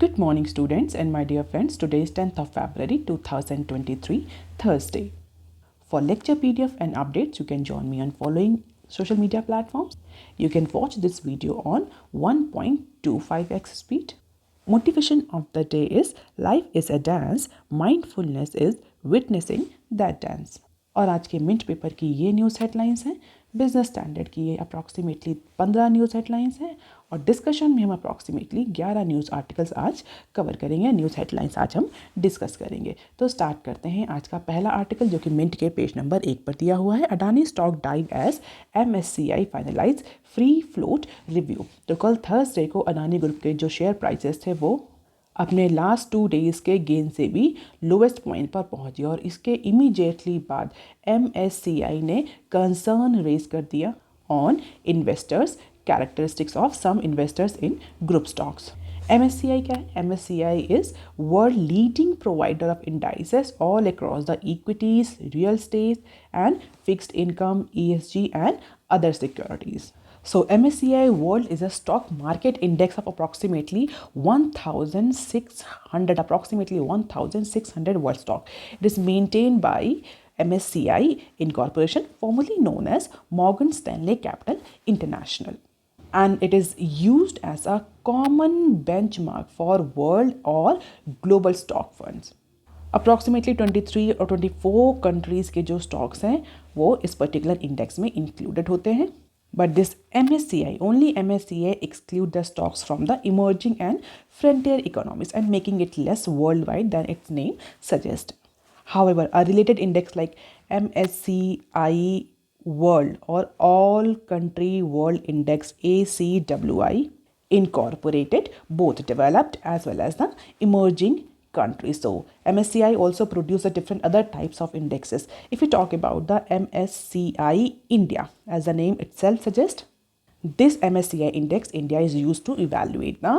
Good morning, students and my dear friends. Today is 10th of February 2023, Thursday. For lecture PDF and updates, you can join me on following social media platforms. You can watch this video on 1.25x speed. Motivation of the day is life is a dance, mindfulness is witnessing that dance. और आज के mint paper की ये news headlines हैं। Business standard की ये approximately 15 news headlines हैं और डिस्कशन में हम अप्रॉक्सीमेटली 11 न्यूज़ आर्टिकल्स आज कवर करेंगे। न्यूज़ हेडलाइंस आज हम डिस्कस करेंगे। तो स्टार्ट करते हैं आज का पहला आर्टिकल जो कि मिंट के पेज नंबर 1 पर दिया हुआ है। Adani stock dive as MSCI finalize free float review. तो कल थर्सडे को अडानी ग्रुप के जो शेयर प्राइसेस थे वो अपने लास्ट 2 डेज़ के गेन से भी लोवेस्ट पॉइंट पर पहुंची और इसके इमीडिएटली बाद MSCI ने कंसर्न रेज कर दिया on investors characteristics of some investors in group stocks. MSCI क्या है? MSCI is world leading provider of indices all across the equities, real estate and fixed income, ESG and other securities. So MSCI World is a stock market index of approximately 1,600 world stock. It is maintained by MSCI Incorporation, formerly known as Morgan Stanley Capital International. And it is used as a common benchmark for world or global stock funds. Approximately 23 और 24 countries के जो stocks हैं वो इस particular index में included होते हैं। But this MSCI, only MSCI exclude the stocks from the emerging and frontier economies and making it less worldwide than its name suggests. However, a related index like MSCI World or All Country World Index ACWI incorporated both developed as well as the emerging countries. So MSCI also produces different other types of indexes. If we talk about the MSCI India, as the name itself suggests, this MSCI index India is used to evaluate the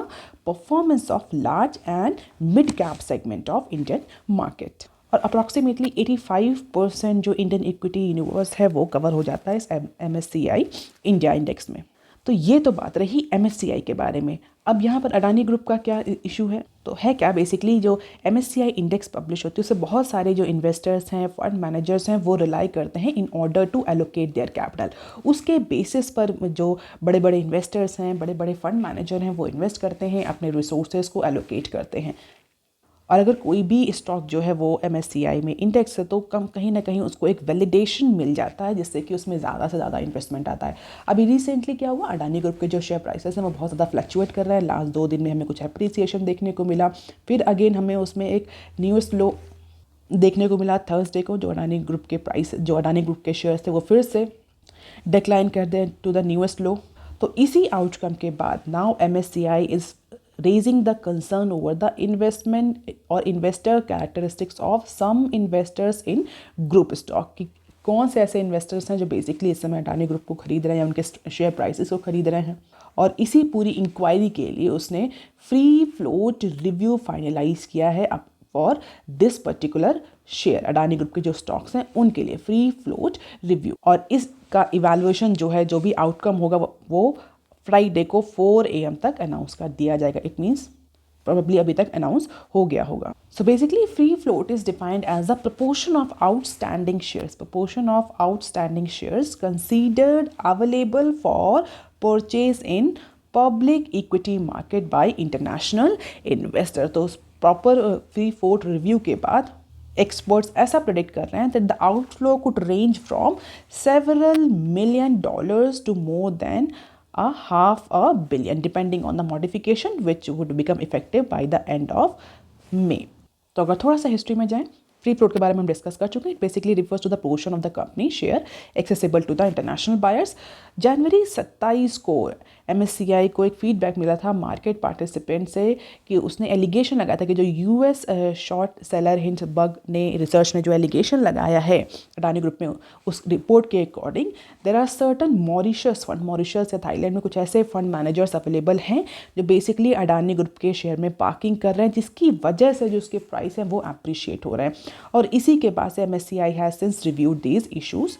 performance of large and mid-cap segment of Indian market. और approximately 85% जो Indian equity universe है वो cover हो जाता है इस MSCI India index में। तो ये तो बात रही MSCI के बारे में। अब यहाँ पर अडानी ग्रुप का क्या इशू है? तो है क्या, बेसिकली जो MSCI इंडेक्स पब्लिश होती है उससे बहुत सारे जो इन्वेस्टर्स हैं, फंड मैनेजर्स हैं वो रिलाई करते हैं in order to allocate their capital. उसके बेसिस पर जो बड़े बड़े इन्वेस्टर्स हैं, बड़े बड़े फंड मैनेजर हैं वो इन्वेस्ट करते हैं, अपने रिसोर्सेज को एलोकेट करते हैं। और अगर कोई भी स्टॉक जो है वो MSCI में इंडेक्स है तो कहीं ना कहीं उसको एक वैलिडेशन मिल जाता है जिससे कि उसमें ज़्यादा से ज़्यादा इन्वेस्टमेंट आता है। अभी रिसेंटली क्या हुआ, अडानी ग्रुप के जो शेयर प्राइसेस हैं वो बहुत ज़्यादा फ्लक्चुएट कर रहे हैं। लास्ट 2 दिन में हमें कुछ अप्रिसिएशन देखने को मिला, फिर अगेन हमें उसमें एक न्यूज़ लो देखने को मिला थर्सडे को, जो अडानी ग्रुप के शेयर्स थे वो फिर से डिक्लाइन कर दे टू द न्यूएस्ट लो। तो इसी आउटकम के बाद now MSCI is raising the concern over the investment or investor characteristics of some investors in group stock कि कौन से ऐसे इन्वेस्टर्स हैं जो बेसिकली इस समय अडानी ग्रुप को खरीद रहे हैं या उनके शेयर प्राइसेस को खरीद रहे हैं। और इसी पूरी इंक्वायरी के लिए उसने फ्री फ्लोट रिव्यू फाइनलाइज किया है for this particular share. Adani group के जो स्टॉक्स हैं उनके लिए फ्री फ्लोट रिव्यू, और इसका इवैल्यूएशन जो है, जो भी आउटकम होगा वो फ्राइडे को 4 AM तक अनाउंस कर दिया जाएगा। इट मीन्स प्रोबेबली अभी तक अनाउंस हो गया होगा। So basically free float is defined as the proportion of outstanding shares considered available for purchase in public equity market by international investor। तो प्रॉपर फ्री फ्लोट रिव्यू के बाद experts ऐसा predict कर रहे हैं that the outflow could range from several million dollars to more than $500 million depending on the modification which would become effective by the end of May। तो अगर थोड़ा सा हिस्ट्री में जाएं, फ्री फ्लोट के बारे में हम डिस्कस कर चुके हैं। It basically refers to the portion of the company share accessible to the international buyers. जनवरी 27 को MSCI को एक फीडबैक मिला था मार्केट पार्टिसिपेंट से कि उसने एलिगेशन लगाया था कि जो US शॉर्ट सेलर हिंडसबर्ग ने रिसर्च ने जो एलिगेशन लगाया है अडानी ग्रुप में, उस रिपोर्ट के according there are certain Mauritius या थाईलैंड में कुछ ऐसे फंड मैनेजर्स अवेलेबल हैं जो बेसिकली अडानी ग्रुप के शेयर में पार्किंग कर रहे हैं, जिसकी वजह से जो उसके प्राइस हैं वो अप्रिशिएट हो रहे हैं। और इसी के बाद से MSCI has since reviewed these issues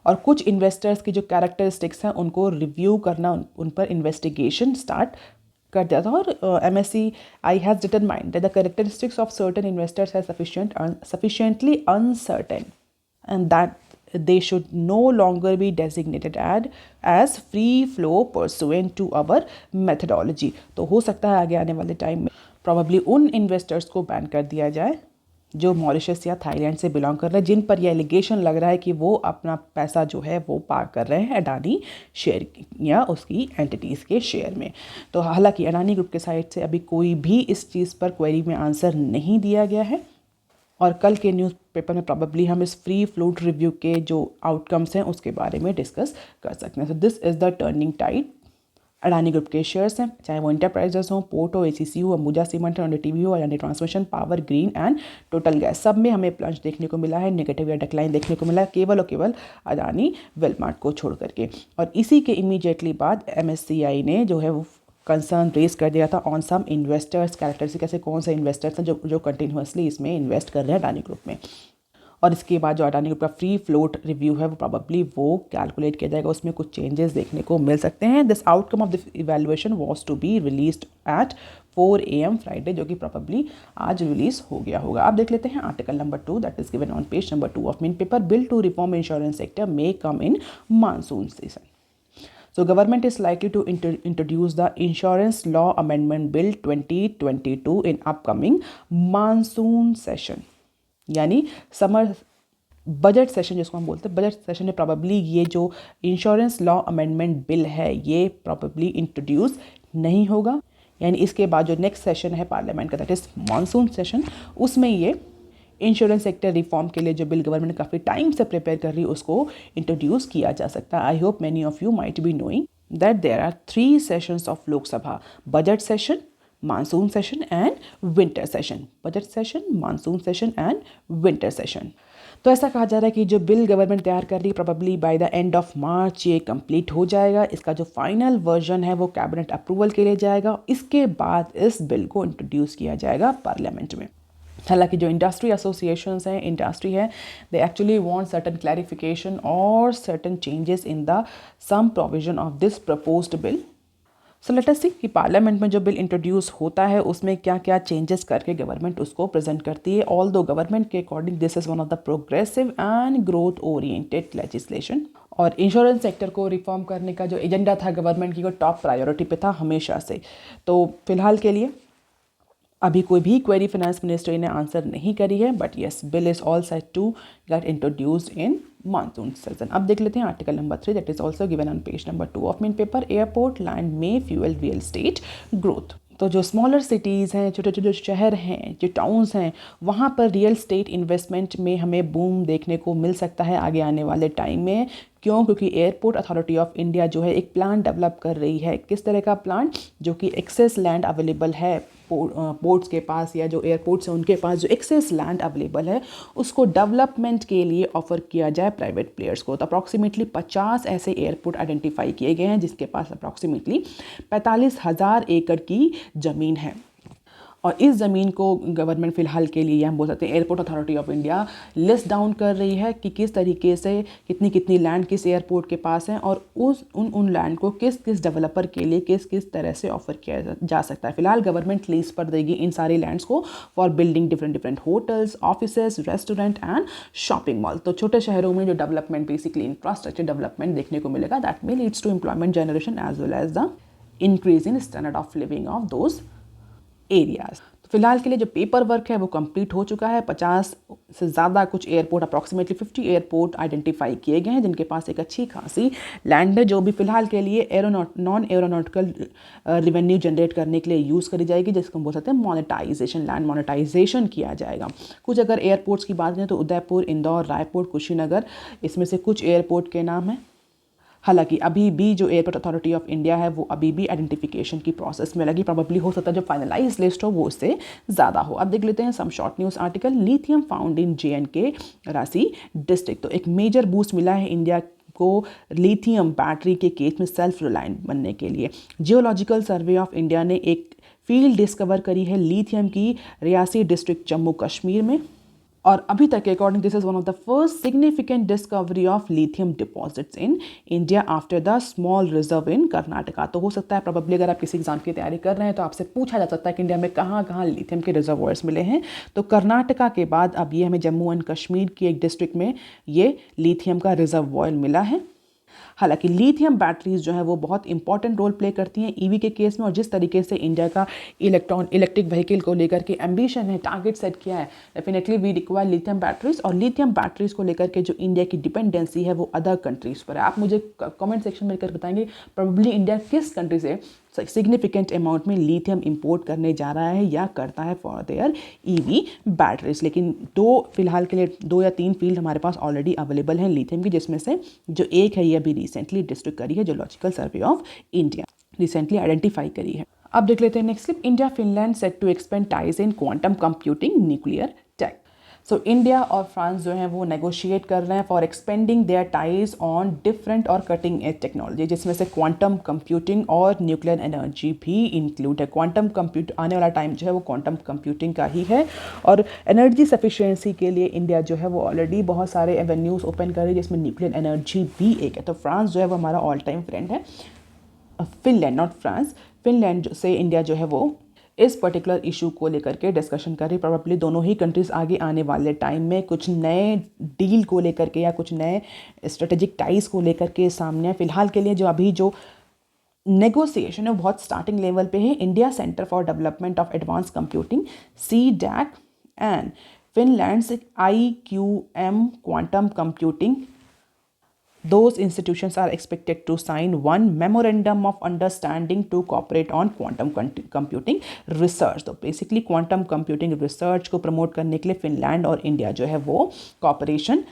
और कुछ इन्वेस्टर्स की जो कैरेक्टरिस्टिक्स हैं उनको रिव्यू करना, उन पर इन्वेस्टिगेशन स्टार्ट कर दिया था और MSCI has determined that the characteristics of certain investors है sufficiently uncertain and that they should no longer be designated as free flow pursuant to our methodology. तो हो सकता है आगे आने वाले टाइम में प्रॉबली उन इन्वेस्टर्स को बैन कर दिया जाए जो मॉरिशस या थाईलैंड से बिलोंग कर रहे हैं, जिन पर यह एलिगेशन लग रहा है कि वो अपना पैसा जो है वो पार्क कर रहे हैं अडानी शेयर या उसकी एंटिटीज़ के शेयर में। तो हालांकि अडानी ग्रुप के साइड से अभी कोई भी इस चीज़ पर क्वेरी में आंसर नहीं दिया गया है और कल के न्यूज़पेपर में प्रॉबली हम इस फ्री फ्लोट रिव्यू के जो आउटकम्स हैं उसके बारे में डिस्कस कर सकते हैं। So this is the turning tide. Adani group के शेयर्स हैं, चाहे वो इंटरप्राइजेस हो, पोर्ट हो, ACC हो, अंबुजा सीमेंट हो, NDTV हो, Adani transmission, power green and total gas, सब में हमें प्लंज देखने को मिला है, नेगेटिव या डिक्लाइन देखने को मिला है, केवल और केवल अडानी वेलमार्ट को छोड़ करके। और इसी के इमीडिएटली बाद MSCI ने जो है वो कंसर्न रेज कर दिया था ऑन सम इन्वेस्टर्स कैरेक्टरिस्टिक, ऐसे कौन से इन्वेस्टर्स हैं जो कंटिन्यूसली इसमें इन्वेस्ट कर रहे हैं अडानी ग्रुप में। और इसके बाद जो अडानी ग्रुप का फ्री फ्लोट रिव्यू है वो प्रॉबली वो कैलकुलेट किया जाएगा, उसमें कुछ चेंजेस देखने को मिल सकते हैं। This outcome of the evaluation was to be released at 4 AM Friday, जो कि प्रॉबली आज रिलीज हो गया होगा। आप देख लेते हैं article number 2 that is given on page number 2 of main paper. Bill to reform insurance sector may come in monsoon season. So government is likely to introduce the Insurance Law Amendment Bill 2022 in upcoming monsoon session. यानी summer budget session जिसको हम बोलते हैं, budget session में probably ये जो insurance law amendment bill है ये प्रॉबली इंट्रोड्यूस नहीं होगा। यानी इसके बाद जो नेक्स्ट सेशन है पार्लियामेंट का दैट इज मानसून सेशन, उसमें ये इंश्योरेंस सेक्टर रिफॉर्म के लिए जो बिल गवर्नमेंट काफ़ी टाइम से प्रिपेयर कर रही है उसको इंट्रोड्यूस किया जा सकता है। I hope many of you might be knowing that there are 3 sessions of Lok Sabha, budget session, monsoon session and winter session. Budget session, monsoon session and winter session. तो ऐसा कहा जा रहा है कि जो बिल गवर्नमेंट तैयार कर रही है probably by the end of March ये कंप्लीट हो जाएगा। इसका जो फाइनल वर्जन है वो कैबिनेट अप्रूवल के लिए जाएगा, इसके बाद इस बिल को इंट्रोड्यूस किया जाएगा पार्लियामेंट में। हालांकि जो इंडस्ट्री एसोसिएशंस हैं, इंडस्ट्री है, they actually want certain clarification और certain changes in the some provision of this proposed bill. So let us see कि पार्लियामेंट में जो बिल इंट्रोड्यूस होता है उसमें क्या क्या चेंजेस करके गवर्नमेंट उसको प्रेजेंट करती है। ऑल दो गवर्नमेंट के according this is one of the progressive and growth oriented legislation. और इंश्योरेंस सेक्टर को रिफॉर्म करने का जो एजेंडा था गवर्नमेंट की वो टॉप प्रायोरिटी पे था हमेशा से। तो फिलहाल के लिए अभी कोई भी क्वेरी फाइनेंस मिनिस्ट्री ने आंसर नहीं करी है, but yes bill is all set to get introduced in monsoon season. अब देख लेते हैं article number 3 that is also given on page number 2 of main paper. Airport land में फ्यूल रियल एस्टेट ग्रोथ। तो जो स्मॉलर सिटीज़ हैं, छोटे छोटे जो शहर हैं, जो टाउन्स हैं, वहाँ पर रियल एस्टेट इन्वेस्टमेंट में हमें बूम देखने को मिल सकता है आगे आने वाले टाइम में। क्यों? क्योंकि एयरपोर्ट अथॉरिटी ऑफ इंडिया जो है एक प्लान डेवलप कर रही है। किस तरह का प्लान? जो कि एक्सेस लैंड अवेलेबल है पोर्ट्स के पास या जो एयरपोर्ट्स हैं उनके पास जो एक्सेस लैंड अवेलेबल है उसको डेवलपमेंट के लिए ऑफर किया जाए प्राइवेट प्लेयर्स को। तो अप्रॉक्सीमेटली 50 ऐसे एयरपोर्ट आइडेंटिफाई किए गए हैं जिसके पास अप्रॉक्सीमेटली 45,000 एकड़ की ज़मीन है। और इस ज़मीन को गवर्नमेंट फ़िलहाल के लिए हम बोल सकते हैं airport authority of India list down कर रही है कि किस तरीके से कितनी कितनी लैंड किस एयरपोर्ट के पास है और उन लैंड को किस किस डेवलपर के लिए किस किस तरह से ऑफर किया जा सकता है। फिलहाल गवर्नमेंट लीज पर देगी इन सारी लैंड्स को for building different hotels, offices, restaurant and shopping mall. तो छोटे शहरों में जो डेवलपमेंट बेसिकली इंफ्रास्ट्रक्चर डेवलपमेंट देखने को मिलेगा that may leads to employment generation as well as the increase in standard of living of those areas. तो फिलहाल के लिए जो पेपर वर्क है वो कंप्लीट हो चुका है। 50 से ज़्यादा कुछ एयरपोर्ट अप्रॉक्सीमेटली 50 एयरपोर्ट आइडेंटिफाई किए गए हैं जिनके पास एक अच्छी खासी लैंड है जो भी फिलहाल के लिए नॉन एरोनॉटिकल रिवेन्यू जनरेट करने के लिए यूज़ करी जाएगी, जिसको हम बोल सकते हैं मोनेटाइजेशन, लैंड मोनेटाइजेशन किया जाएगा। कुछ अगर एयरपोर्ट्स की बात करें तो उदयपुर, इंदौर, रायपुर, कुशीनगर, इसमें से कुछ एयरपोर्ट के नाम हैं। हालांकि अभी भी जो एयरपोर्ट अथॉरिटी ऑफ इंडिया है वो अभी भी आइडेंटिफिकेशन की प्रोसेस में लगी। प्रॉबेबली हो सकता है जो फाइनलाइज लिस्ट हो वो उससे ज़्यादा हो। अब देख लेते हैं some short news article. Lithium found in JNK Ranchi district. तो एक मेजर बूस्ट मिला है इंडिया को लिथियम बैटरी के केस में सेल्फ रिलायंट बनने के लिए। जियोलॉजिकल सर्वे ऑफ इंडिया ने एक फील्ड डिस्कवर करी है लिथियम की रियासी डिस्ट्रिक्ट जम्मू कश्मीर में। और अभी तक के according this is one of the first significant discovery of lithium deposits in India after the small reserve in Karnataka. तो हो सकता है प्रोबेबली अगर आप किसी एग्जाम की तैयारी कर रहे हैं तो आपसे पूछा जा सकता है कि इंडिया में कहाँ कहाँ लिथियम के रिजर्वॉयर्स मिले हैं। तो कर्नाटका के बाद अब ये हमें जम्मू एंड कश्मीर की एक डिस्ट्रिक्ट में ये लिथियम का रिजर्वॉयर मिला है। हालांकि लिथियम बैटरीज जो है वो बहुत इंपॉर्टेंट रोल प्ले करती हैं ईवी के केस में, और जिस तरीके से इंडिया का इलेक्ट्रिक व्हीकल को लेकर के एम्बिशन है, टारगेट सेट किया है, definitely we require lithium batteries. और लिथियम बैटरीज को लेकर के जो इंडिया की डिपेंडेंसी है वो अदर कंट्रीज पर है। आप मुझे कमेंट सेक्शन में कर बताएंगे प्रोबेबली इंडिया किस कंट्री से सिग्निफिकेंट अमाउंट में लिथियम इंपोर्ट करने जा रहा है या करता है फॉर देयर ईवी बैटरीज। लेकिन फिलहाल के लिए 2 या 3 फील्ड हमारे पास ऑलरेडी अवेलेबल हैं लिथियम की, जिसमें से जो एक है ये अभी रिसेंटली डिस्ट्रिक्ट करी है, geological survey of India recently identify करी है। अब देख लेते हैं next clip. India Finland set to expand ties in quantum computing nuclear tech. So India और फ्रांस जो है वो नेगोशिएट कर रहे हैं for expanding their ties on different और कटिंग एज टेक्नोलॉजी, जिसमें से क्वांटम कंप्यूटिंग और न्यूक्लियर एनर्जी भी इंक्लूड है। क्वांटम कंप्यूट आने वाला टाइम जो है वो क्वांटम कंप्यूटिंग का ही है, और एनर्जी सफिशिएंसी के लिए इंडिया जो है वो ऑलरेडी बहुत सारे एवेन्यूज़ ओपन कर रही है, जिसमें न्यूक्लियर एनर्जी भी एक है। तो फ्रांस जो है वो हमारा ऑल टाइम फ्रेंड है। फिनलैंड, नॉट फ्रांस, फिनलैंड से इंडिया जो है वो इस पर्टिकुलर इशू को लेकर के डिस्कशन कर रही। प्रोबेबली दोनों ही कंट्रीज़ आगे आने वाले टाइम में कुछ नए डील को लेकर के या कुछ नए स्ट्रेटेजिक टाइज को लेकर के सामने। फिलहाल के लिए जो अभी जो नेगोशिएशन है वो बहुत स्टार्टिंग लेवल पे है। India centre for development of advance computing CDAC and Finland's IQM quantum computing, those institutions are expected to sign one memorandum of understanding to cooperate on quantum computing research। तो basically quantum computing research को promote करने के लिए Finland और India जो है वो corporation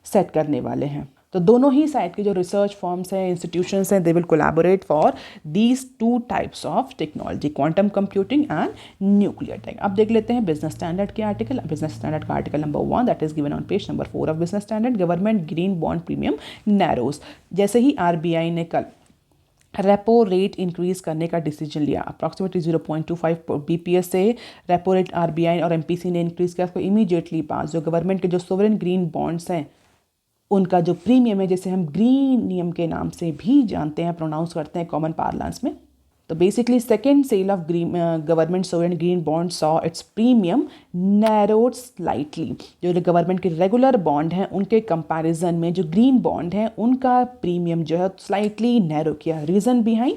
set करने वाले हैं। तो दोनों ही साइड के जो रिसर्च फॉर्म्स हैं, इंस्टीट्यूशंस हैं, they will collaborate for these 2 types of technology, quantum computing and nuclear tech. अब देख लेते हैं बिजनेस स्टैंडर्ड के आर्टिकल। बिजनेस स्टैंडर्ड का article number 1 that is given on page number 4 of business standard. Government green bond premium narrows. जैसे ही RBI ने कल रेपो रेट इंक्रीज करने का डिसीजन लिया, अप्रॉक्सीमेटली 0.25 BPS से रेपो रेट RBI और MPC ने इंक्रीज किया, उसको इमीडिएटली पास जो गवर्नमेंट के जो सोवरेन ग्रीन बॉन्ड्स हैं उनका जो प्रीमियम है, जिसे हम ग्रीन नियम के नाम से भी जानते हैं, प्रोनाउंस करते हैं कॉमन पार्लांस में, तो basically second sale of government sovereign green bond saw its premium narrowed slightly. जो गवर्नमेंट के रेगुलर बॉन्ड हैं उनके कंपैरिजन में जो ग्रीन बॉन्ड हैं उनका प्रीमियम जो है स्लाइटली नैरो किया। रीज़न बिहाइंड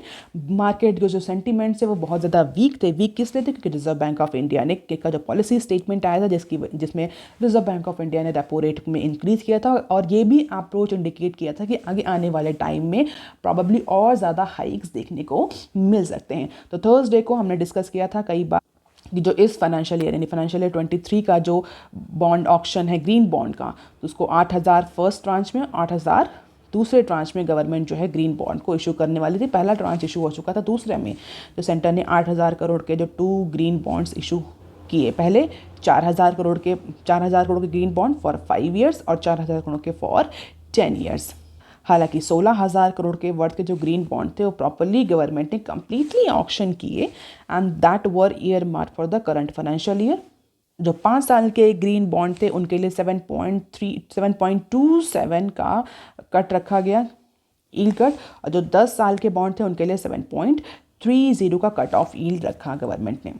मार्केट के जो सेंटिमेंट्स है वो बहुत ज़्यादा वीक थे। वीक किस लिए थे? क्योंकि रिजर्व बैंक ऑफ इंडिया ने का जो पॉलिसी स्टेटमेंट आया था जिसमें रिजर्व बैंक ऑफ इंडिया ने रेपो रेट में इंक्रीज़ किया था, और ये भी अप्रोच इंडिकेट किया था कि आगे आने वाले टाइम में प्रॉबली और ज़्यादा हाइक्स देखने को मिल सकते हैं। तो थर्सडे को हमने डिस्कस किया था कई बार कि जो इस फाइनेंशियल ईयर यानी फाइनेंशियल ईयर 23 का जो बॉन्ड ऑक्शन है ग्रीन बॉन्ड का, तो उसको 8,000 फर्स्ट ट्रांच में, 8,000 दूसरे ट्रांच में गवर्नमेंट जो है ग्रीन बॉन्ड को इशू करने वाली थी। पहला ट्रांच इशू हो चुका था, दूसरे में जो सेंटर ने 8,000 करोड़ के जो 2 ग्रीन बॉन्ड्स इशू किए। पहले 4,000 करोड़ के ग्रीन बॉन्ड फॉर 5 ईयर्स और 4,000 करोड़ के फॉर 10 ईयर्स। हालांकि 16,000 करोड़ के वर्थ के जो ग्रीन बॉन्ड थे वो प्रॉपरली गवर्नमेंट ने कंप्लीटली ऑक्शन किए and that were year mark for the current financial year. जो 5 साल के ग्रीन बॉन्ड थे उनके लिए 7.27 का कट रखा गया ईल्ड कट, और जो 10 साल के बॉन्ड थे उनके लिए 7.30 का कट ऑफ ईल्ड रखा गवर्नमेंट ने।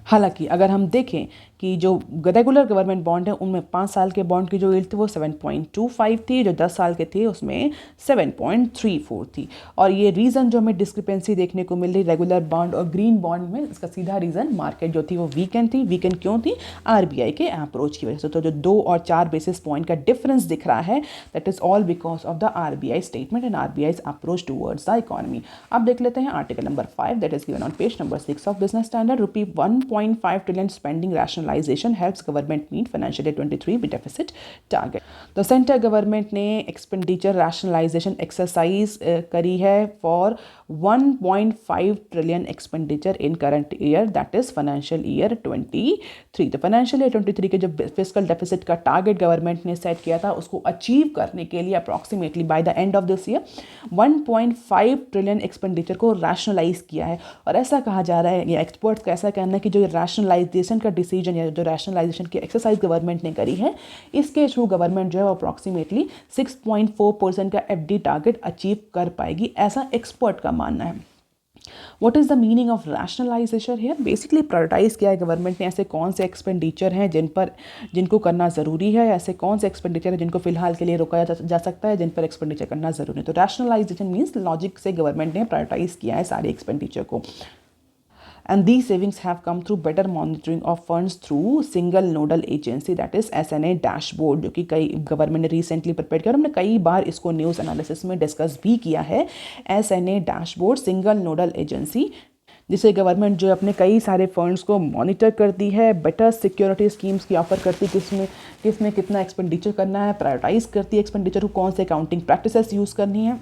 हालांकि अगर हम देखें कि जो रेगुलर गवर्नमेंट बॉन्ड है उनमें 5 साल के बॉन्ड की जो यील्ड थी वो 7.25 थी, जो 10 साल के थे उसमें 7.34 थी। और ये रीज़न जो हमें डिस्क्रिपेंसी देखने को मिल रही रेगुलर बॉन्ड और ग्रीन बॉन्ड में, इसका सीधा रीज़न मार्केट जो थी वो वीकेंड थी। वीकेंड क्यों थी? RBI के अप्रोच की वजह से। तो जो 2 और 4 बेसिस पॉइंट का डिफरेंस दिख रहा है that is all because of the RBI statement and RBI's approach towards the economy. अब देख लेते हैं article number 5 that is given on page number 6 of business standard. ₹1.5 trillion spending rationalization helps government meet financial year 23 with deficit target. तो centre government ने expenditure rationalization exercise करी है for 1.5 trillion expenditure in current year, that is financial year 23। तो financial year 23 के जो fiscal deficit का target government ने set किया था उसको अचीव करने के लिए approximately by the end of this year 1.5 trillion expenditure को रैशनलाइज किया है। और ऐसा कहा जा रहा है, या एक्सपर्ट्स का ऐसा कहना है कि जो रैशनलाइजेशन का डिसीजन या जो रैशनलाइजेशन की एक्सरसाइज गवर्नमेंट ने करी है, इसके थ्रू गवर्नमेंट जो है अप्रॉक्सीमेटली 6.4% का FD टारगेट अचीव कर पाएगी, ऐसा एक्सपर्ट का मानना है। What is the meaning of rationalization here? Basically prioritize किया है गवर्नमेंट ने ऐसे कौन से एक्सपेंडिचर हैं जिनको करना ज़रूरी है, ऐसे कौन से एक्सपेंडिचर है जिनको फिलहाल के लिए रोका जा सकता है, जिन पर एक्सपेंडिचर करना ज़रूरी है। तो रैशनलाइजेशन मीन्स लॉजिक से गवर्नमेंट ने प्रायोरिटाइज किया है सारे एक्सपेंडिचर को। And these savings have come through better monitoring of funds through single nodal agency, that is SNA dashboard, जो कि कई गवर्नमेंट ने रिसेंटली प्रिपेयर किया और हमने कई बार इसको न्यूज़ एनालिसिस में डिस्कस भी किया है। SNA dashboard single nodal agency, जिसे गवर्नमेंट जो अपने कई सारे फंड्स को मॉनिटर करती है, बेटर सिक्योरिटी स्कीम्स की ऑफर करती है, किसमें कितना एक्सपेंडिचर करना है, प्रायोरिटाइज करती है एक्सपेंडिचर को, कौन से अकाउंटिंग प्रैक्टिसेस यूज़ करनी है।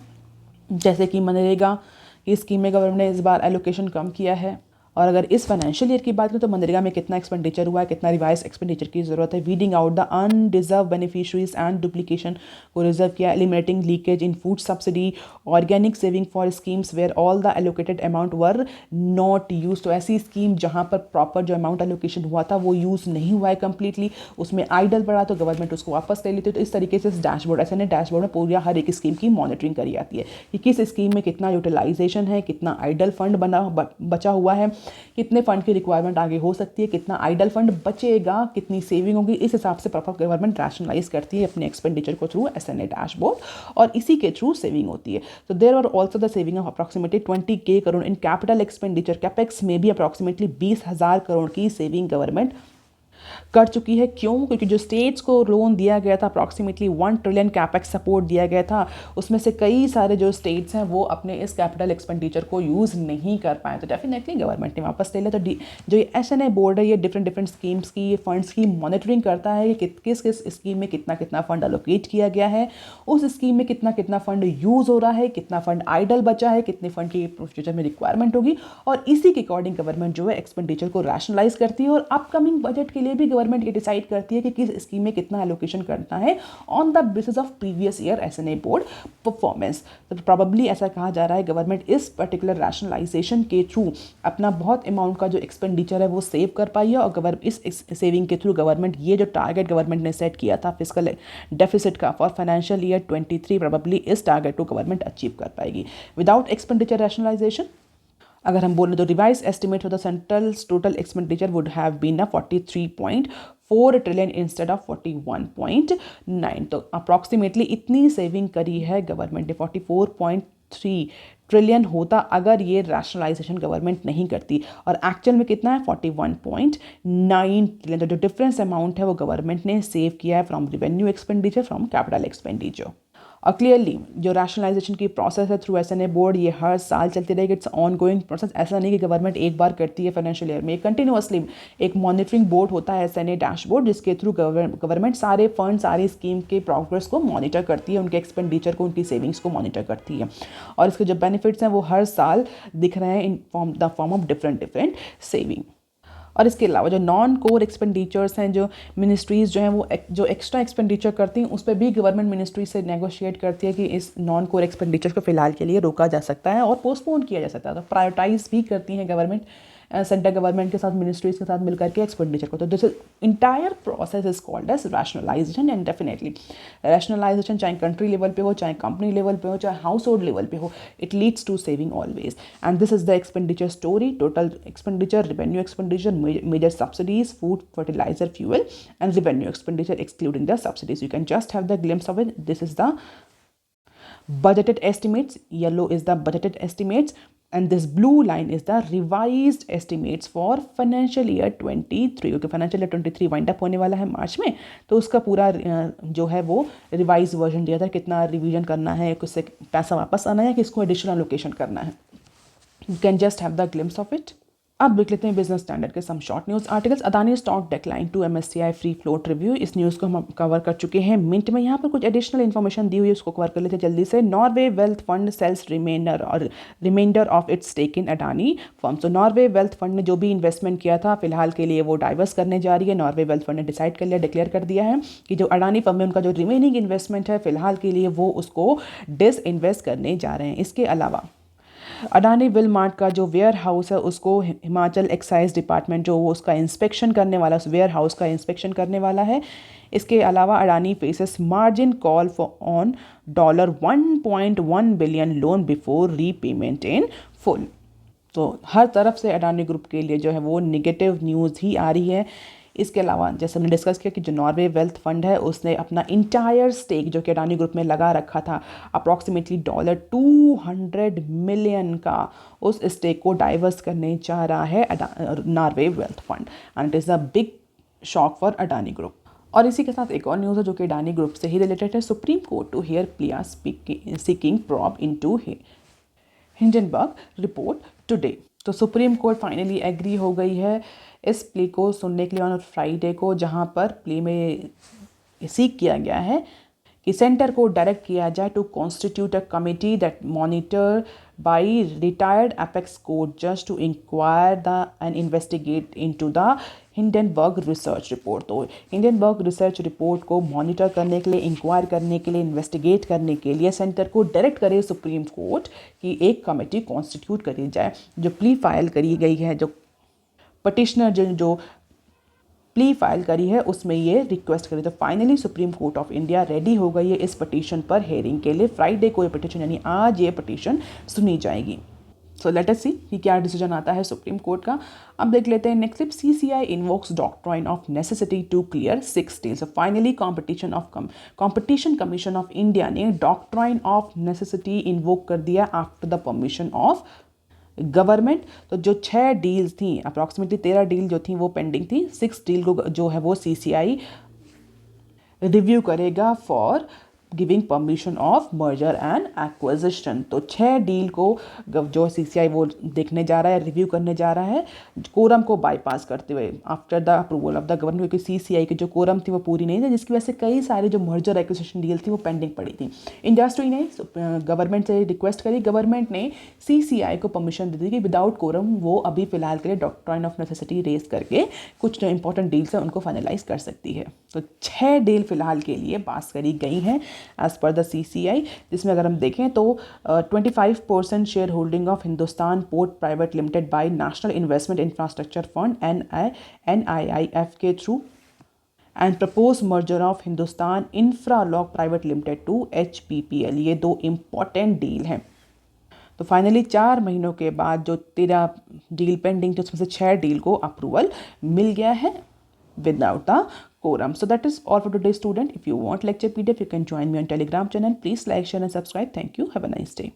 जैसे कि मनरेगा की स्कीम में गवर्नमेंट ने इस बार एलोकेशन कम किया है। और अगर इस फाइनेंशियल ईयर की बात करें तो मनरेगा में कितना एक्सपेंडिचर हुआ है, कितना रिवाइज एक्सपेंडिचर की ज़रूरत है, weeding out the undeserved beneficiaries and duplication को रिजर्व किया, eliminating leakage in food subsidy, organic saving for schemes where all the allocated amount were not use. तो ऐसी स्कीम जहाँ पर प्रॉपर जो अमाउंट एलोकेशन हुआ था वो यूज़ नहीं हुआ है कम्प्लीटली, उसमें आइडल पड़ा तो गवर्नमेंट उसको वापस ले लेती है। तो इस तरीके से इस डैशबोर्ड SNA डैशबोर्ड में पूरी हर एक स्कीम की मॉनिटरिंग करी जाती है कि किस स्कीम में कितना यूटिलाइजेशन है, कितना आइडल फंड बचा हुआ है, कितने फंड की रिक्वायरमेंट आगे हो सकती है, कितना आइडल फंड बचेगा, कितनी सेविंग होगी। इस हिसाब से प्रॉपर गवर्नमेंट रैशनलाइज करती है अपने एक्सपेंडिचर को थ्रू SNA डैशबोर्ड और इसी के थ्रू सेविंग होती है। तो there are also the saving of approximately 20K crore in capital expenditure, capex में भी अप्रॉक्सीमेटली 20,000 करोड़ की सेविंग गवर्नमेंट कर चुकी है। क्यों? क्योंकि जो स्टेट्स को लोन दिया गया था अप्रॉक्सीमेटली 1 ट्रिलियन कैपेक्स सपोर्ट दिया गया था, उसमें से कई सारे जो स्टेट्स हैं वो अपने इस कैपिटल एक्सपेंडिचर को यूज़ नहीं कर पाए। तो डेफिनेटली गवर्नमेंट ने वापस ले लिया। तो जो ये SNA बोर्ड है ये डिफरेंट स्कीम्स की, ये फंड्स की मॉनिटरिंग करता है कि किस किस स्कीम में कितना कितना फंड एलोकेट किया गया है, उस स्कीम में कितना कितना फंड यूज़ हो रहा है, कितना फंड आइडल बचा है, कितने फंड की फ्यूचर में रिक्वायरमेंट होगी, और इसी के अकॉर्डिंग गवर्नमेंट जो है एक्सपेंडिचर को रैशनलाइज करती है और अपकमिंग बजट के लिए भी गवर्नमेंट ये डिसाइड करती है कि किस स्कीम में कितना एलोकेशन करना है on the basis of previous year SNA board performance. तो प्रॉबेबली ऐसा कहा जा रहा है गवर्नमेंट इस पर्टिकुलर रैशनलाइजेशन के थ्रू अपना बहुत अमाउंट का जो एक्सपेंडिचर है वो सेव कर पाई है और इस सेविंग के थ्रू गवर्नमेंट ये जो टारगेट गवर्नमेंट ने सेट किया था फिस्कल डेफिसिट का फॉर फाइनेंशियल ईयर 23, प्रॉबेबली इस टारगेट को गवर्नमेंट अचीव कर पाएगी विदाउट एक्सपेंडिचर रैशनलाइजेशन। अगर हम बोलें तो revise estimate of the central total expenditure would have been 43.4 trillion instead of 41.9। तो अप्रॉक्सीमेटली इतनी सेविंग करी है गवर्नमेंट ने, 44.3 ट्रिलियन होता अगर ये रैशनलाइजेशन गवर्नमेंट नहीं करती, और एक्चुअल में कितना है 41.9 ट्रिलियन। तो जो डिफरेंस अमाउंट है वो गवर्नमेंट ने सेव किया है from revenue expenditure, from capital expenditure. और क्लियरली जो रैशनलाइजेशन की प्रोसेस है थ्रू SNA बोर्ड ये हर साल चलती रहेगी, इट्स ऑन गोइंग प्रोसेस। ऐसा नहीं कि गवर्नमेंट एक बार करती है फाइनेंशियल ईयर में, कंटिन्यूअसली एक मॉनिटरिंग बोर्ड होता है SNA डैशबोर्ड, जिसके थ्रू गवर्नमेंट सारे फंड सारी स्कीम के प्रोग्रेस को मॉनिटर करती है, उनके एक्सपेंडिचर को, उनकी सेविंग्स को मॉनिटर करती है, और इसके जो बेनिफिट्स हैं वो हर साल दिख रहे हैं in the form of different saving. और इसके अलावा जो नॉन कोर एक्सपेंडिचर्स हैं, जो मिनिस्ट्रीज़ जो हैं वो जो एक्स्ट्रा एक्सपेंडिचर करती हैं उस पर भी गवर्नमेंट मिनिस्ट्री से नेगोशिएट करती है कि इस नॉन कोर एक्सपेंडिचर को फिलहाल के लिए रोका जा सकता है और पोस्टपोन किया जा सकता है। तो प्रायोरिटाइज भी करती हैं गवर्नमेंट सेंट्रल गवर्नमेंट के साथ, मिनिस्ट्रीज के साथ मिलकर के एक्सपेंडिचर को। तो this entire process is called as rationalization. And definitely rationalization चाहे कंट्री लेवल पे हो, चाहे कंपनी लेवल पे हो, चाहे हाउस होल्ड लेवल पे हो, it leads to saving always. And this is the expenditure story, total expenditure, revenue expenditure, major subsidies, food, fertiliser, fuel, and revenue expenditure excluding the subsidies. You can just have the glimpse of it. This is the budgeted estimates. Yellow is the budgeted estimates, and this blue line is the revised estimates for financial year 23. क्योंकि financial year 23 wind up होने वाला है मार्च में, तो उसका पूरा जो है वो रिवाइज वर्जन दिया था, कितना रिवीजन करना है, किससे पैसा वापस आना है, किसको एडिशनल एलोकेशन करना है. You can just have the glimpse of it. अब देख लेते हैं बिजनेस स्टैंडर्ड के some short news articles. Adani stock decline to MSCI free float review. इस न्यूज़ को हम कवर कर चुके हैं मिनट में। यहाँ पर कुछ एडिशनल इन्फॉर्मेशन दी हुई है, उसको कवर कर लेते हैं जल्दी से। Norway wealth fund sells remainder of its stake in Adani firm. तो नॉर्वे वेल्थ फंड ने जो भी इन्वेस्टमेंट किया था फिलहाल के लिए वो डाइवर्स करने जा रही है। नॉर्वे वेल्थ फंड ने डिसाइड कर लिया, डिक्लेयर कर दिया है कि जो अडानी फर्म में उनका जो रिमेनिंग इन्वेस्टमेंट है फिलहाल के लिए वो उसको डिसइन्वेस्ट करने जा रहे हैं। इसके अलावा अडानी विलमार्ट का जो वेयर हाउस है उसको हिमाचल एक्साइज डिपार्टमेंट जो वो उसका इंस्पेक्शन करने वाला, उस वेयर हाउस का इंस्पेक्शन करने वाला है। इसके अलावा Adani faces margin call for on $1.1 billion loan before repayment in full. तो हर तरफ से अडानी ग्रुप के लिए जो है वो निगेटिव न्यूज़ ही आ रही है। इसके अलावा जैसे हमने डिस्कस किया कि जो नॉर्वे वेल्थ फंड है उसने अपना इंटायर स्टेक जो कि अडानी ग्रुप में लगा रखा था अप्रॉक्सीमेटली $200 मिलियन का, उस स्टेक को डाइवर्स करने जा रहा है Norway wealth fund and it is a big shock for Adani group. और इसी के साथ एक और न्यूज़ है जो कि अडानी ग्रुप से ही रिलेटेड है। Supreme court to hear plea seeking probe into Hindenburg report today. तो सुप्रीम कोर्ट फाइनली एग्री हो गई है इस प्ले को सुनने के लिए ऑन फ्राइडे को, जहां पर प्ले में सीक किया गया है कि सेंटर को डायरेक्ट किया जाए to constitute a committee that monitor by retired apex court जज to inquire the and investigate into the Hindenburg research report. तो हिंडनबर्ग रिसर्च रिपोर्ट को मॉनिटर करने के लिए, इंक्वायर करने के लिए, इन्वेस्टिगेट करने के लिए सेंटर को डायरेक्ट करे सुप्रीम कोर्ट कि एक कमेटी कॉन्स्टिट्यूट करी जाए। जो प्ली फाइल करी गई है, जो पटिशनर जो प्ली फाइल करी है उसमें ये रिक्वेस्ट करी। तो finally supreme court of India ready हो गई है इस पटिशन पर हेयरिंग के लिए। फ्राइडे को ये पटिशन यानी आज ये पटिशन सुनी जाएगी। सो लेट अस सी कि क्या डिसीजन आता है सुप्रीम कोर्ट का। अब देख लेते हैं next clip. CCI invokes doctrine of necessity to clear 6 deals. Finally competition commission of India ने डॉक्ट्राइन ऑफ नेसेसिटी इन्वोक कर दिया after the permission of government. तो जो 6 डील्स थी, अप्रॉक्सीमेटली 13 डील जो थी वो पेंडिंग थी, 6 डील को जो है वो CCI रिव्यू करेगा for giving permission of merger and acquisition. तो 6 डील को जो CCI वो देखने जा रहा है, रिव्यू करने जा रहा है कोरम को बाईपास करते हुए after the approval of the government, क्योंकि CCI की जो कोरम थी वो पूरी नहीं थी, जिसकी वजह से कई सारे जो मर्जर एक्विजिशन डील थी वो पेंडिंग पड़ी थी। इंडस्ट्री ने गवर्नमेंट से रिक्वेस्ट करी, गवर्नमेंट ने CCI को परमिशन दे दी कि विदाउट कोरम वो अभी फिलहाल के लिए डॉक्ट्राइन ऑफ नेसेसिटी रेज करके कुछ जो इंपॉर्टेंट डील्स हैं उनको फाइनलाइज कर सकती है। तो 6 डील फिलहाल के लिए पास करी गई हैं एज पर द CCI, जिसमें अगर हम देखें तो 25% share holding of Hindustan port private limited by national investment infrastructure fund NIIF के through and propose merger of Hindustan Infralog private limited to HPPL। ये 2 इंपॉर्टेंट डील हैं। तो फाइनली 4 महीनों के बाद जो 13 डील पेंडिंग थे उसमें से 6 डील को अप्रूवल मिल गया है without the quorum. So that is all for today, student. If you want lecture PDF, you can join me on Telegram channel. Please like, share and subscribe. Thank you. Have a nice day.